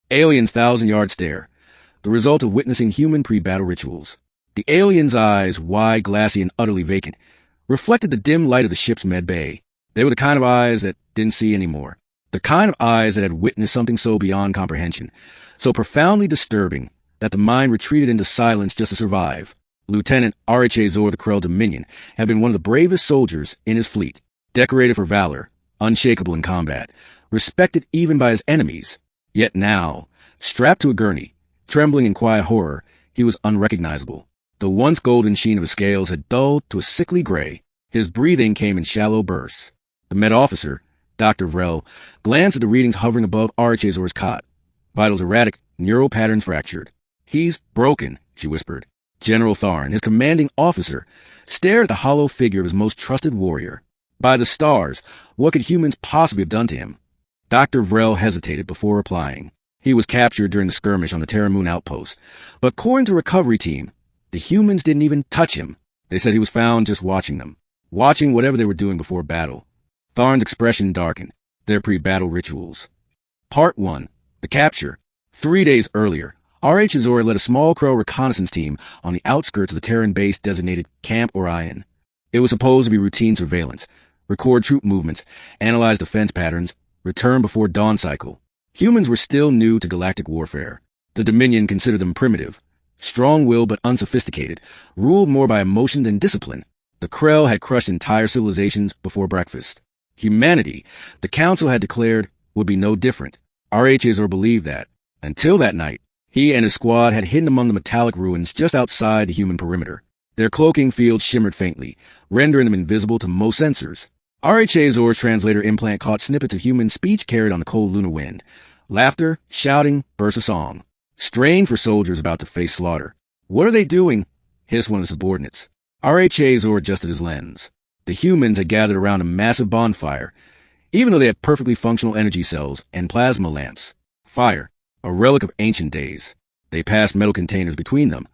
Alien's thousand-yard stare, the result of witnessing human pre-battle rituals. The alien's eyes, wide, glassy, and utterly vacant, reflected the dim light of the ship's med bay. They were the kind of eyes that didn't see anymore. The kind of eyes that had witnessed something so beyond comprehension, so profoundly disturbing, that the mind retreated into silence just to survive. Lieutenant R.H.A. Zor, the Krell Dominion, had been one of the bravest soldiers in his fleet, decorated for valor, unshakable in combat, respected even by his enemies. Yet now, strapped to a gurney, trembling in quiet horror, he was unrecognizable. The once golden sheen of his scales had dulled to a sickly gray. His breathing came in shallow bursts. The med officer, Dr. Vrel, glanced at the readings hovering above R.H.A. Zor's cot. Vitals erratic, neural patterns fractured. "He's broken," she whispered. General Tharn, his commanding officer, stared at the hollow figure of his most trusted warrior. By the stars, what could humans possibly have done to him? Dr. Vrel hesitated before replying. He was captured during the skirmish on the Terra Moon outpost, but according to the recovery team, the humans didn't even touch him. They said he was found just watching them, watching whatever they were doing before battle. Tharn's expression darkened. Their pre-battle rituals. Part 1. The capture. 3 days earlier, R.H. Zor led a small Krell reconnaissance team on the outskirts of the Terran base designated Camp Orion. It was supposed to be routine surveillance, record troop movements, analyze defense patterns, return before dawn cycle. Humans were still new to galactic warfare. The Dominion considered them primitive, strong-willed but unsophisticated, ruled more by emotion than discipline. The Krell had crushed entire civilizations before breakfast. Humanity, the Council had declared, would be no different. R.H. Zor believed that. Until that night, he and his squad had hidden among the metallic ruins just outside the human perimeter. Their cloaking field shimmered faintly, rendering them invisible to most sensors. R.H.A. Zor's translator implant caught snippets of human speech carried on the cold lunar wind. Laughter, shouting, bursts of song. Strained for soldiers about to face slaughter. "What are they doing?" hissed one of the subordinates. R.H.A. Zor adjusted his lens. The humans had gathered around a massive bonfire, even though they had perfectly functional energy cells and plasma lamps. Fire, a relic of ancient days. They passed metal containers between them.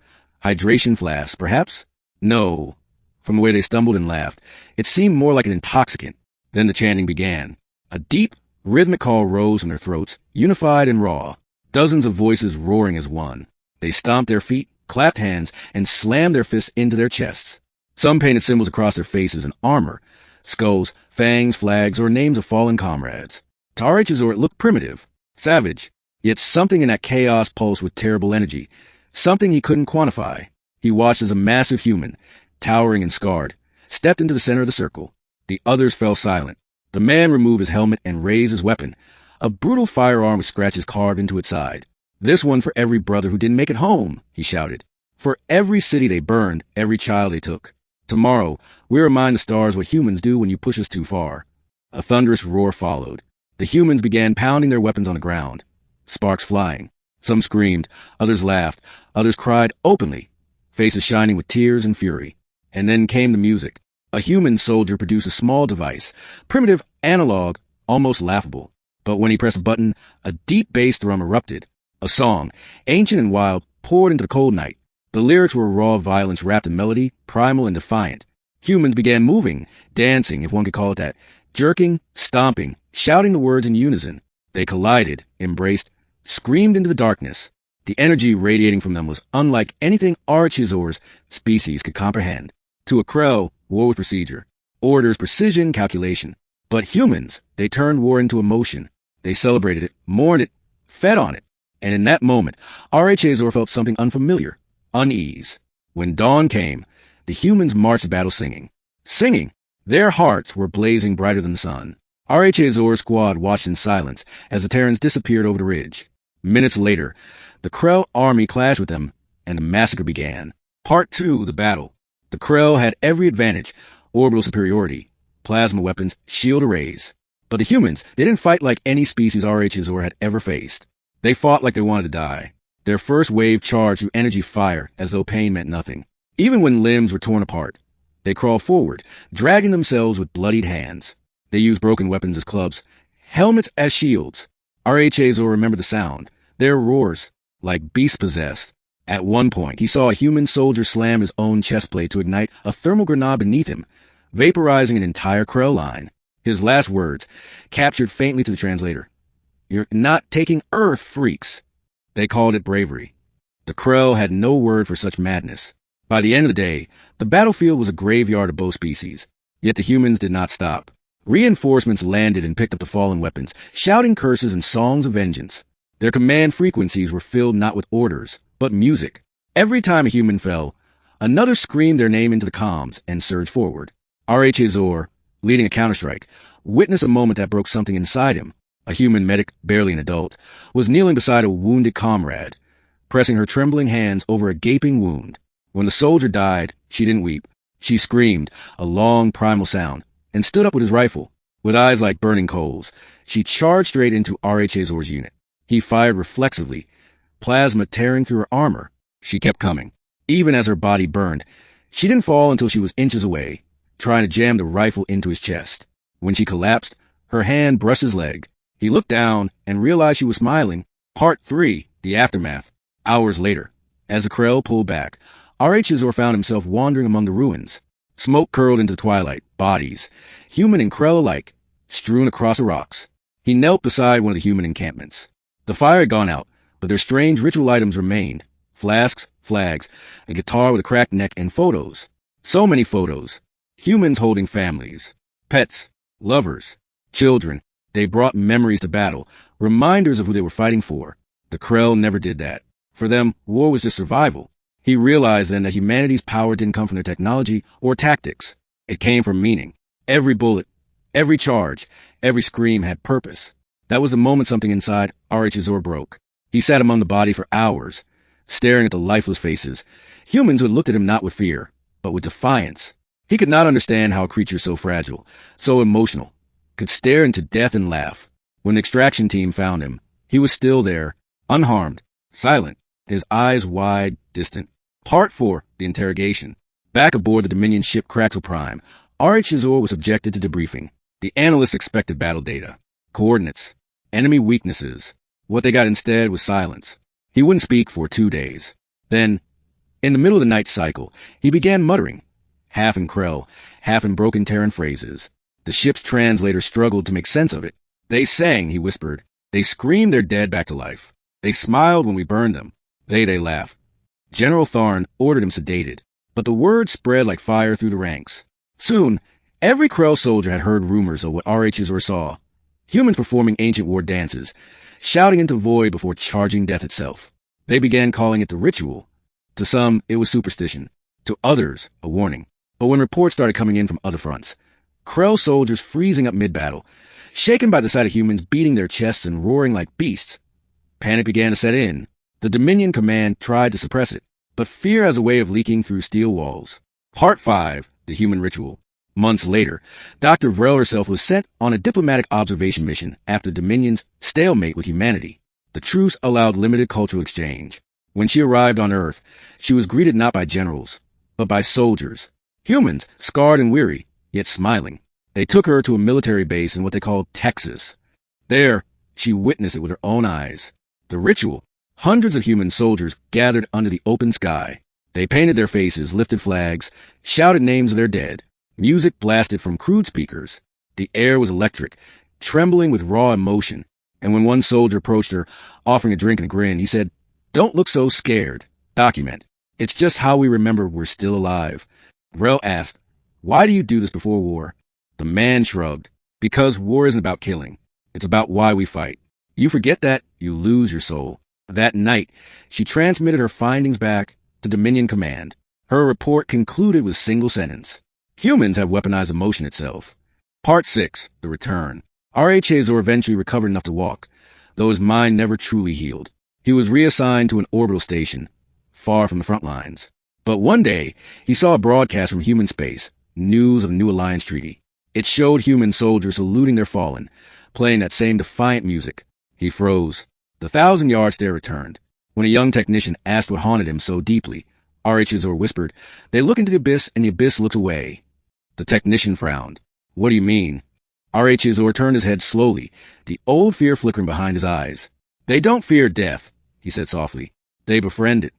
Hydration flasks, perhaps? No. From the way they stumbled and laughed, it seemed more like an intoxicant. Then the chanting began. A deep, rhythmic call rose from their throats, unified and raw. Dozens of voices roaring as one. They stomped their feet, clapped hands, and slammed their fists into their chests. Some painted symbols across their faces and armor, skulls, fangs, flags, or names of fallen comrades. To R.H. Zor it looked primitive, savage, yet something in that chaos pulsed with terrible energy, something he couldn't quantify. He watched as a massive human, towering and scarred, stepped into the center of the circle. The others fell silent. The man removed his helmet and raised his weapon, a brutal firearm with scratches carved into its side. "This one for every brother who didn't make it home," he shouted. "For every city they burned, every child they took. Tomorrow, we remind the stars what humans do when you push us too far." A thunderous roar followed. The humans began pounding their weapons on the ground, sparks flying. Some screamed, others laughed, others cried openly, faces shining with tears and fury. And then came the music. A human soldier produced a small device, primitive, analog, almost laughable. But when he pressed a button, a deep bass drum erupted. A song, ancient and wild, poured into the cold night. The lyrics were raw violence wrapped in melody, primal and defiant. Humans began moving, dancing, if one could call it that, jerking, stomping, shouting the words in unison. They collided, embraced, screamed into the darkness. The energy radiating from them was unlike anything R.H. Zor's species could comprehend. To a Krell, war was procedure, orders, precision, calculation. But humans, they turned war into emotion. They celebrated it, mourned it, fed on it. And in that moment, R.H. Zor felt something unfamiliar. Unease. When dawn came, the humans marched to battle singing. Singing! Their hearts were blazing brighter than the sun. R.H. Zor's squad watched in silence as the Terrans disappeared over the ridge. Minutes later, the Krell army clashed with them, and the massacre began. Part 2, the battle. The Krell had every advantage, orbital superiority, plasma weapons, shield arrays. But the humans, they didn't fight like any species R.H. Zor had ever faced. They fought like they wanted to die. Their first wave charged through energy fire as though pain meant nothing. Even when limbs were torn apart, they crawled forward, dragging themselves with bloodied hands. They used broken weapons as clubs, helmets as shields. R.H. Zor remembered the sound, their roars, like beasts possessed. At one point, he saw a human soldier slam his own chest plate to ignite a thermal grenade beneath him, vaporizing an entire Krell line. His last words, captured faintly to the translator. You're not taking Earth, freaks. They called it bravery. The Krell had no word for such madness. By the end of the day, the battlefield was a graveyard of both species. Yet the humans did not stop. Reinforcements landed and picked up the fallen weapons, shouting curses and songs of vengeance. Their command frequencies were filled not with orders, but music. Every time a human fell, another screamed their name into the comms and surged forward. R.H. Azor, leading a counterstrike, witnessed a moment that broke something inside him. A human medic, barely an adult, was kneeling beside a wounded comrade, pressing her trembling hands over a gaping wound. When the soldier died, she didn't weep. She screamed, a long primal sound, and stood up with his rifle. With eyes like burning coals, she charged straight into R.H. Azor's unit. He fired reflexively, plasma tearing through her armor. She kept coming. Even as her body burned, she didn't fall until she was inches away, trying to jam the rifle into his chest. When she collapsed, her hand brushed his leg. He looked down and realized she was smiling. Part 3, The Aftermath. Hours later, as the Krell pulled back, R.H. Azor found himself wandering among the ruins. Smoke curled into the twilight, bodies, human and Krell alike, strewn across the rocks. He knelt beside one of the human encampments. The fire had gone out, but their strange ritual items remained. Flasks, flags, a guitar with a cracked neck, and photos. So many photos. Humans holding families, pets, lovers, children. They brought memories to battle, reminders of who they were fighting for. The Krell never did that. For them, war was just survival. He realized then that humanity's power didn't come from their technology or tactics. It came from meaning. Every bullet, every charge, every scream had purpose. That was the moment something inside R.H. Azor broke. He sat among the body for hours, staring at the lifeless faces. Humans who had looked at him not with fear, but with defiance. He could not understand how a creature so fragile, so emotional, could stare into death and laugh. When the extraction team found him, he was still there, unharmed, silent, his eyes wide, distant. Part 4, The Interrogation. Back aboard the Dominion ship Kraxel Prime, R.H. Azor was subjected to debriefing. The analysts expected battle data, coordinates, enemy weaknesses. What they got instead was silence. He wouldn't speak for 2 days. Then, in the middle of the night cycle, he began muttering, half in Krell, half in broken Terran phrases. The ship's translator struggled to make sense of it. They sang, he whispered. They screamed their dead back to life. They smiled when we burned them. They laughed. General Tharn ordered him sedated, but the word spread like fire through the ranks. Soon, every Krell soldier had heard rumors of what R.H. Azor saw. Humans performing ancient war dances, shouting into void before charging death itself. They began calling it the ritual. To some, it was superstition. To others, a warning. But when reports started coming in from other fronts, Krell soldiers freezing up mid-battle, shaken by the sight of humans beating their chests and roaring like beasts, panic began to set in. The Dominion command tried to suppress it, but fear has a way of leaking through steel walls. Part 5, The Human Ritual. Months later, Dr. Vrel herself was sent on a diplomatic observation mission after Dominion's stalemate with humanity. The truce allowed limited cultural exchange. When she arrived on Earth, she was greeted not by generals, but by soldiers. Humans, scarred and weary, yet smiling. They took her to a military base in what they called Texas. There, she witnessed it with her own eyes. The ritual. Hundreds of human soldiers gathered under the open sky. They painted their faces, lifted flags, shouted names of their dead. Music blasted from crude speakers. The air was electric, trembling with raw emotion. And when one soldier approached her, offering a drink and a grin, he said, "Don't look so scared. Document. It's just how we remember we're still alive." Vrel asked, "Why do you do this before war?" The man shrugged. "Because war isn't about killing. It's about why we fight. You forget that, you lose your soul." That night, she transmitted her findings back to Dominion Command. Her report concluded with a single sentence. Humans have weaponized emotion itself. Part 6, The Return. R.H. Azor eventually recovered enough to walk, though his mind never truly healed. He was reassigned to an orbital station, far from the front lines. But one day, he saw a broadcast from human space, news of a new alliance treaty. It showed human soldiers saluting their fallen, playing that same defiant music. He froze. The 1,000-yard stare returned. When a young technician asked what haunted him so deeply, R.H. Azor whispered, "They look into the abyss and the abyss looks away." The technician frowned. "What do you mean?" R.H. Azor turned his head slowly, the old fear flickering behind his eyes. "They don't fear death," he said softly. "They befriend it."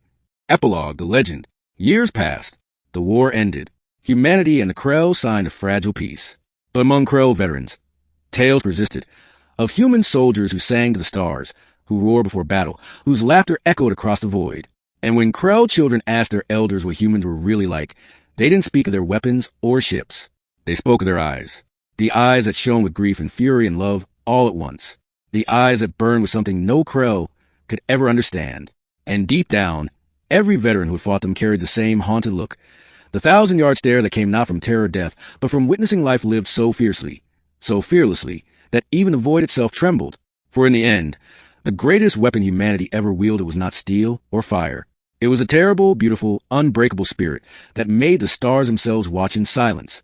Epilogue, the legend. Years passed. The war ended. Humanity and the Krell signed a fragile peace. But among Krell veterans, tales persisted. of human soldiers who sang to the stars, who roared before battle, whose laughter echoed across the void. And when Krell children asked their elders what humans were really like, they didn't speak of their weapons or ships. They spoke of their eyes. The eyes that shone with grief and fury and love all at once. The eyes that burned with something no Krell could ever understand. And deep down, every veteran who had fought them carried the same haunted look. The 1,000-yard stare that came not from terror or death, but from witnessing life lived so fiercely, so fearlessly, that even the void itself trembled. For in the end, the greatest weapon humanity ever wielded was not steel or fire. It was a terrible, beautiful, unbreakable spirit that made the stars themselves watch in silence.